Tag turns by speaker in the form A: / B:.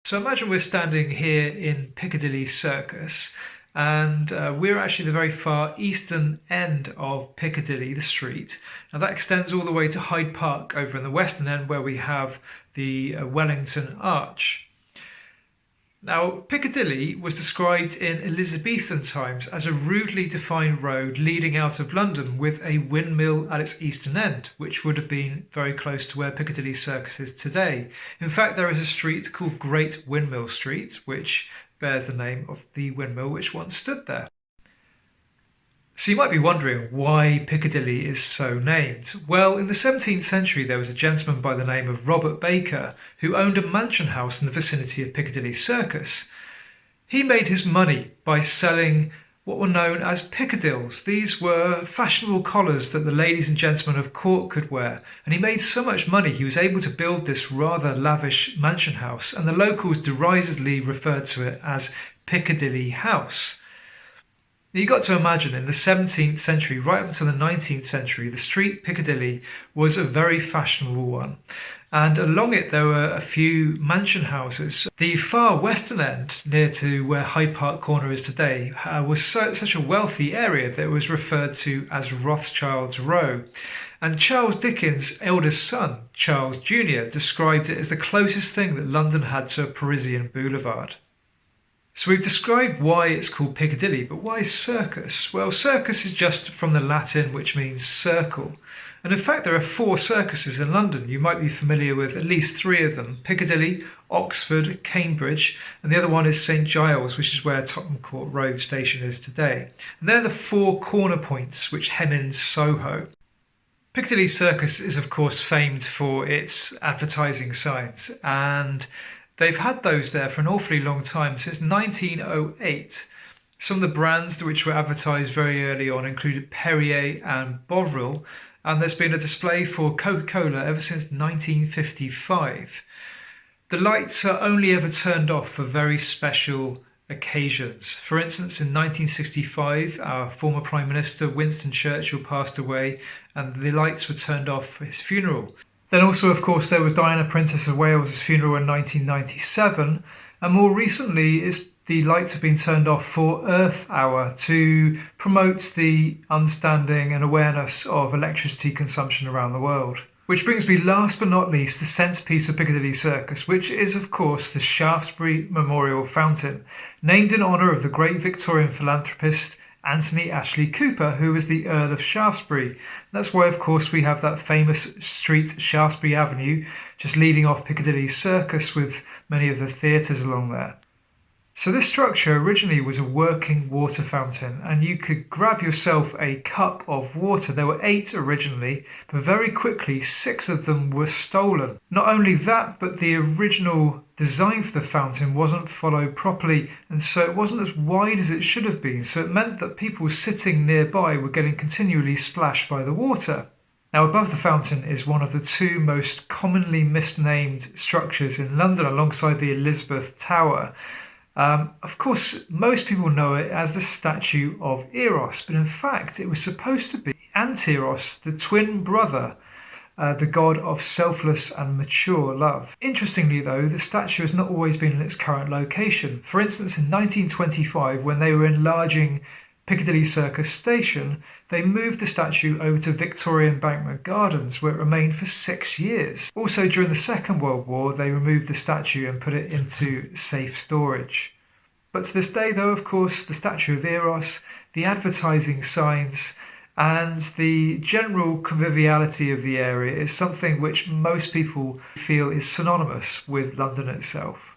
A: So imagine we're standing here in Piccadilly Circus, and we're actually the very far eastern end of Piccadilly, the street. Now that extends all the way to Hyde Park over in the western end where we have the Wellington Arch. Now, Piccadilly was described in Elizabethan times as a rudely defined road leading out of London with a windmill at its eastern end, which would have been very close to where Piccadilly Circus is today. In fact, there is a street called Great Windmill Street, which bears the name of the windmill which once stood there. So you might be wondering why Piccadilly is so named. Well, in the 17th century there was a gentleman by the name of Robert Baker who owned a mansion house in the vicinity of Piccadilly Circus. He made his money by selling what were known as piccadilles. These were fashionable collars that the ladies and gentlemen of court could wear, and he made so much money he was able to build this rather lavish mansion house, and the locals derisively referred to it as Piccadilly House. You've got to imagine in the 17th century, right up until the 19th century, the street Piccadilly was a very fashionable one. And along it, there were a few mansion houses. The far western end, near to where Hyde Park Corner is today, was such a wealthy area that it was referred to as Rothschild's Row. And Charles Dickens' eldest son, Charles Jr., described it as the closest thing that London had to a Parisian boulevard. So we've described why it's called Piccadilly, but why circus? Well, circus is just from the Latin, which means circle. And in fact, there are 4 circuses in London. You might be familiar with at least 3 of them: Piccadilly, Oxford, Cambridge, and the other one is St Giles, which is where Tottenham Court Road station is today. And they're the 4 corner points which hem in Soho. Piccadilly Circus is, of course, famed for its advertising signs, and they've had those there for an awfully long time, since 1908. Some of the brands which were advertised very early on included Perrier and Bovril, and there's been a display for Coca-Cola ever since 1955. The lights are only ever turned off for very special occasions. For instance, in 1965, our former Prime Minister Winston Churchill passed away, and the lights were turned off for his funeral. Then also, of course, there was Diana, Princess of Wales' funeral in 1997, and more recently the lights have been turned off for Earth Hour to promote the understanding and awareness of electricity consumption around the world. Which brings me last but not least the centrepiece of Piccadilly Circus, which is of course the Shaftesbury Memorial Fountain, named in honour of the great Victorian philanthropist Anthony Ashley Cooper, who was the Earl of Shaftesbury. That's why, of course, we have that famous street, Shaftesbury Avenue, just leading off Piccadilly Circus with many of the theatres along there. So this structure originally was a working water fountain, and you could grab yourself a cup of water. There were 8 originally, but very quickly 6 of them were stolen. Not only that, but the original design for the fountain wasn't followed properly, and so it wasn't as wide as it should have been. So it meant that people sitting nearby were getting continually splashed by the water. Now, above the fountain is one of the 2 most commonly misnamed structures in London, alongside the Elizabeth Tower. Of course, most people know it as the statue of Eros, but in fact it was supposed to be Anteros, the twin brother, the god of selfless and mature love. Interestingly though, the statue has not always been in its current location. For instance, in 1925, when they were enlarging Piccadilly Circus station, they moved the statue over to Victoria Embankment Gardens, where it remained for 6 years. Also, during the Second World War, they removed the statue and put it into safe storage. But to this day, though, of course, the statue of Eros, the advertising signs, and the general conviviality of the area is something which most people feel is synonymous with London itself.